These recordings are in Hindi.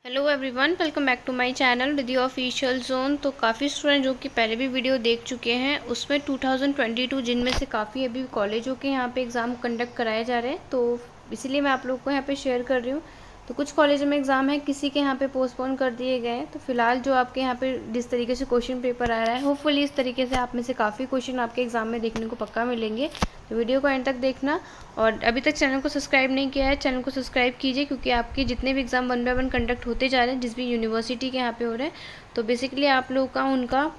Hello everyone, welcome back to my channel Riddhi official zone. तो काफ़ी स्टूडेंट जो कि पहले भी वीडियो देख चुके हैं उसमें 2022 जिनमें से काफ़ी अभी कॉलेजों के यहाँ पे एग्ज़ाम कंडक्ट कराए जा रहे हैं, तो इसीलिए मैं आप लोगों को यहाँ पे शेयर कर रही हूँ। तो कुछ कॉलेजों में एग्ज़ाम है, किसी के यहाँ पे पोस्टपोन कर दिए गए हैं। तो फिलहाल जो आपके यहाँ पे जिस तरीके से क्वेश्चन पेपर आ रहा है, होपफुली इस तरीके से आप में से काफ़ी क्वेश्चन आपके एग्ज़ाम में देखने को पक्का मिलेंगे। तो वीडियो को एंड तक देखना, और अभी तक चैनल को सब्सक्राइब नहीं किया है चैनल को सब्सक्राइब कीजिए, क्योंकि आपके जितने भी एग्ज़ाम 1 बाय 1 कंडक्ट होते जा रहे हैं, जिस भी यूनिवर्सिटी के यहाँ पे हो रहे हैं, तो बेसिकली आप लोगों का उनका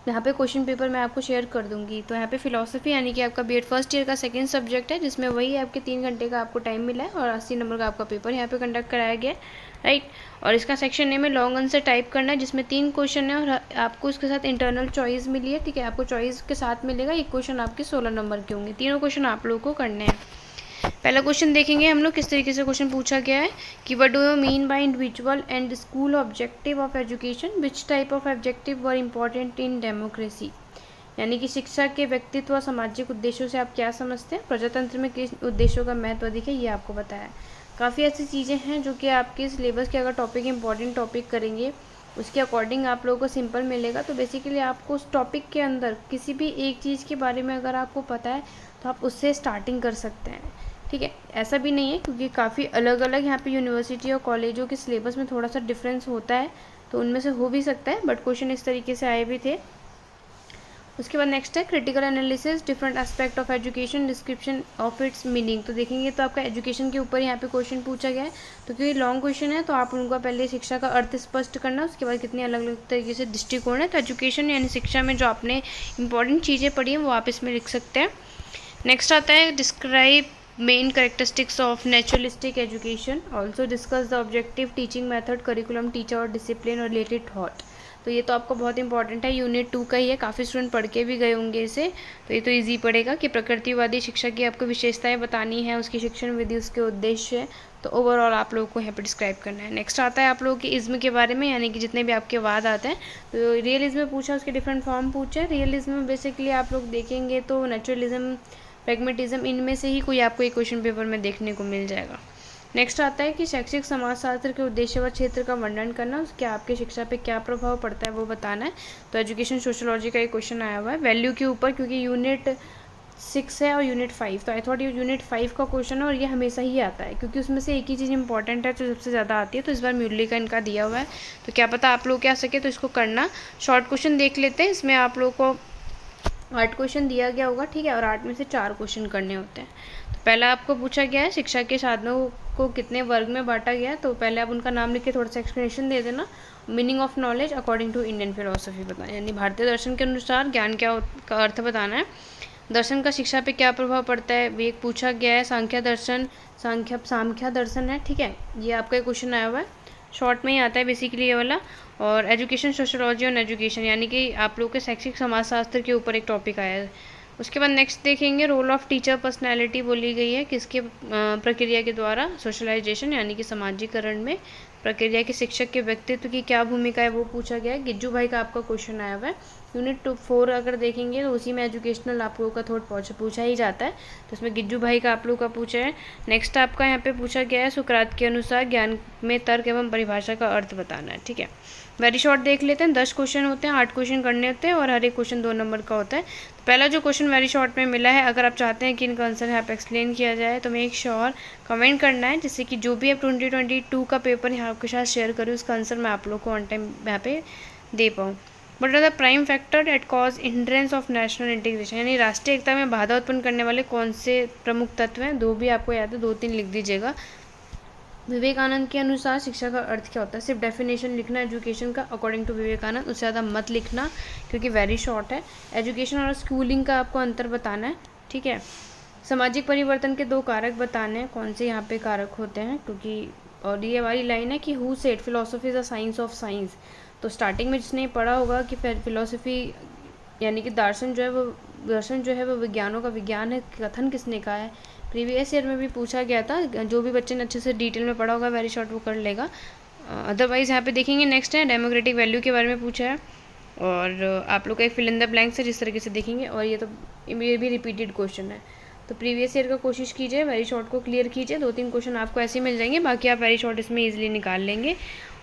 यहाँ पे क्वेश्चन पेपर मैं आपको शेयर कर दूंगी। तो यहाँ पे फिलोसफी यानी कि आपका बीएड फर्स्ट ईयर का सेकंड सब्जेक्ट है, जिसमें वही आपके 3 घंटे का आपको टाइम मिला है और 80 नंबर का आपका पेपर यहाँ पे कंडक्ट कराया गया है, राइट। और इसका सेक्शन ए में लॉन्ग आंसर टाइप करना है, जिसमें 3 क्वेश्चन है और आपको इसके साथ इंटरनल चॉइस मिली है, ठीक है। आपको चॉइस के साथ मिलेगा, एक क्वेश्चन आपके 16 नंबर के होंगे। तीनों क्वेश्चन आप लोगों को करने हैं। पहला क्वेश्चन देखेंगे हम लोग, किस तरीके से क्वेश्चन पूछा गया है कि what do you mean by individual and school objective of education, which type of objective were important in democracy. यानी कि शिक्षा के व्यक्तित्व और सामाजिक उद्देश्यों से आप क्या समझते हैं, प्रजातंत्र में किस उद्देश्यों का महत्व अधिक है, ये आपको बताया है। काफ़ी ऐसी चीज़ें हैं जो कि आपके सिलेबस के अगर टॉपिक इंपॉर्टेंट टॉपिक करेंगे उसके अकॉर्डिंग आप लोगों को सिंपल मिलेगा। तो बेसिकली आपको उस टॉपिक के अंदर किसी भी एक चीज़ के बारे में अगर आपको पता है तो आप उससे स्टार्टिंग कर सकते हैं, ठीक है। ऐसा भी नहीं है, क्योंकि काफ़ी अलग अलग यहाँ पे यूनिवर्सिटी और कॉलेजों के सिलेबस में थोड़ा सा डिफरेंस होता है, तो उनमें से हो भी सकता है, बट क्वेश्चन इस तरीके से आए भी थे। उसके बाद नेक्स्ट है critical analysis different aspect of education description of its meaning. तो देखेंगे तो आपका एजुकेशन के ऊपर यहाँ पे क्वेश्चन पूछा गया है, तो क्योंकि लॉन्ग क्वेश्चन है तो आप उनका पहले शिक्षा का अर्थ स्पष्ट करना, उसके बाद कितनी अलग अलग तरीके से दृष्टिकोण है। तो एजुकेशन यानी शिक्षा में जो आपने इंपॉर्टेंट चीज़ें पढ़ी हैं वो आप इसमें लिख सकते हैं। नेक्स्ट आता है describe main characteristics of naturalistic education, also discuss the objective teaching method curriculum teacher और डिसिप्लिन और रिलेटेड थॉट। तो ये तो आपको बहुत इंपॉर्टेंट है, यूनिट 2 का ही है, काफ़ी स्टूडेंट पढ़ के भी गए होंगे इसे, तो ये तो इजी पड़ेगा कि प्रकृतिवादी शिक्षा की आपको विशेषताएं बतानी है, उसकी शिक्षण विधि, उसके उद्देश्य, तो ओवरऑल आप लोगों को यहाँ पर डिस्क्राइब करना है। नेक्स्ट आता है आप लोगों के इज्म के बारे में, यानी कि जितने भी आपके वाद आते हैं। तो रियलिज्म में पूछा, उसके डिफरेंट फॉर्म पूछे। रियलिज्म में बेसिकली आप लोग देखेंगे तो नेचुरलिज्म, प्रैग्मेटिज्म, इनमें से ही कोई आपको एक क्वेश्चन पेपर में देखने को मिल जाएगा। नेक्स्ट आता है कि शैक्षिक समाजशास्त्र के उद्देश्य व क्षेत्र का वर्णन करना, उसके आपके शिक्षा पे क्या प्रभाव पड़ता है वो बताना है। तो एजुकेशन सोशियोलॉजी का एक क्वेश्चन आया हुआ है वैल्यू के ऊपर, क्योंकि यूनिट 6 है और यूनिट 5, तो आई थॉट ये यूनिट 5 का क्वेश्चन है और ये हमेशा ही आता है, क्योंकि उसमें से एक ही चीज़ इंपॉर्टेंट है जो सबसे ज़्यादा आती है। तो इस बार म्यूरली का इनका दिया हुआ है, तो क्या पता आप लोग क्या सके, तो इसको करना। शॉर्ट क्वेश्चन देख लेते हैं, इसमें आप लोग को 8 क्वेश्चन दिया गया होगा, ठीक है, और 8 में से 4 क्वेश्चन करने होते हैं। तो पहला आपको पूछा गया है शिक्षा के साधनों को कितने वर्ग में बांटा गया है, तो पहले आप उनका नाम लिख के थोड़ा सा एक्सप्लेनेशन दे देना। Meaning of knowledge according to Indian philosophy बताना, यानी भारतीय दर्शन के अनुसार ज्ञान क्या का अर्थ बताना है। दर्शन का शिक्षा पे क्या प्रभाव पड़ता है वो एक पूछा गया है। सांख्य दर्शन, सांख्य दर्शन है, ठीक है, ये आपका एक क्वेश्चन आया हुआ है, शॉर्ट में ही आता है बेसिकली ये वाला। और एजुकेशन सोशियोलॉजी ऑन एजुकेशन, यानी कि आप लोग के शैक्षिक समाजशास्त्र के ऊपर एक टॉपिक आया है। उसके बाद नेक्स्ट देखेंगे रोल ऑफ टीचर पर्सनैलिटी बोली गई है, किसके प्रक्रिया के द्वारा, सोशलाइजेशन यानी कि समाजीकरण में प्रक्रिया के शिक्षक के व्यक्तित्व की क्या भूमिका है वो पूछा गया है। गिज्जू भाई का आपका क्वेश्चन आया हुआ है। यूनिट 4 अगर देखेंगे तो उसी में एजुकेशनल आप लोगों का थोड़ा पूछा ही जाता है, तो उसमें गिज्जू भाई का आप लोगों का पूछा है। नेक्स्ट आपका यहाँ पे पूछा गया है सुकरात के अनुसार ज्ञान में तर्क एवं परिभाषा का अर्थ बताना है, ठीक है। वेरी शॉर्ट देख लेते हैं, 10 क्वेश्चन होते हैं, 8 क्वेश्चन करने होते हैं और हर एक क्वेश्चन 2 नंबर का होता है। तो पहला जो क्वेश्चन वेरी शॉर्ट में मिला है, अगर आप चाहते हैं कि इनका आंसर यहाँ पे एक्सप्लेन किया जाए तो मेक श्योर कमेंट करना है, जिससे कि जो भी आप 2022 का पेपर यहाँ आपके साथ शेयर करूँ उसका आंसर मैं आप लोग को ऑन टाइम यहाँ पे दे पाऊँ। But are the prime factor at cause hindrance of national integration, यानी राष्ट्रीय एकता में बाधा उत्पन्न करने वाले कौन से प्रमुख तत्व हैं, 2 भी आपको याद है, 2-3 लिख दीजिएगा। विवेकानंद के अनुसार शिक्षा का अर्थ क्या होता है, सिर्फ डेफिनेशन लिखना एजुकेशन का अकॉर्डिंग टू विवेकानंद, उससे ज़्यादा मत लिखना क्योंकि वेरी शॉर्ट है। एजुकेशन और स्कूलिंग का आपको अंतर बताना है, ठीक है। सामाजिक परिवर्तन के 2 कारक बताने हैं, कौन से यहाँ पे कारक होते हैं, क्योंकि और ये वाली लाइन है कि who said philosophy is the science of science. तो स्टार्टिंग में जिसने पढ़ा होगा कि फिलोसफी यानी कि दर्शन जो है वो विज्ञानों का विज्ञान है, कथन किसने कहा है, प्रीवियस ईयर में भी पूछा गया था। जो भी बच्चे ने अच्छे से डिटेल में पढ़ा होगा वेरी शॉर्ट वो कर लेगा। अदरवाइज़ यहाँ पे देखेंगे नेक्स्ट है डेमोक्रेटिक वैल्यू के बारे में पूछा है, और आप लोग का एक फिल इन द ब्लैंक्स है जिस तरीके से देखेंगे, और ये भी रिपीटेड क्वेश्चन है। तो प्रीवियस ईयर का कोशिश कीजिए, वेरी शॉर्ट को क्लियर कीजिए। 2-3 क्वेश्चन आपको ऐसे मिल जाएंगे, बाकी आप वेरी शॉर्ट इसमें ईजिली निकाल लेंगे।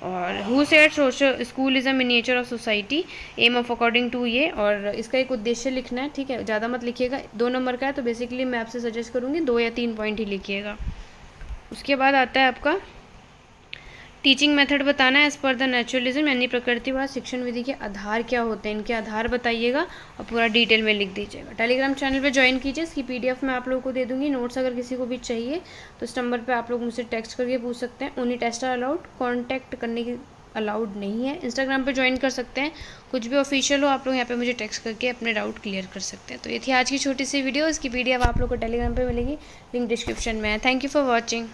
और who said social school is a miniature of society, um of according to ये, और इसका एक उद्देश्य लिखना है, ठीक है। ज़्यादा मत लिखिएगा, 2 नंबर का है तो बेसिकली मैं आपसे सजेस्ट करूँगी 2 या 3 पॉइंट ही लिखिएगा। उसके बाद आता है आपका टीचिंग मेथड बताना है एज़ पर द नेचुरलिज्म, यानी प्रकृतिवाद शिक्षण विधि के आधार क्या होते हैं, इनके आधार बताइएगा और पूरा डिटेल में लिख दीजिएगा। टेलीग्राम चैनल पे ज्वाइन कीजिए, इसकी पीडीएफ मैं आप लोगों को दे दूँगी। नोट्स अगर किसी को भी चाहिए तो इस नंबर पे आप लोग मुझसे टेक्स्ट करके पूछ सकते हैं। Only test are allowed, contact करने की अलाउड नहीं है। इंस्टाग्राम पे ज्वाइन कर सकते हैं, कुछ भी ऑफिशियल हो आप लोग यहाँ पे मुझे टेक्स्ट करके अपने डाउट क्लियर कर सकते हैं। तो ये थी आज की छोटी सी वीडियो, इसकी पीडीएफ आप लोग को टेलीग्राम पे मिलेगी, लिंक डिस्क्रिप्शन में है। Thank you for watching.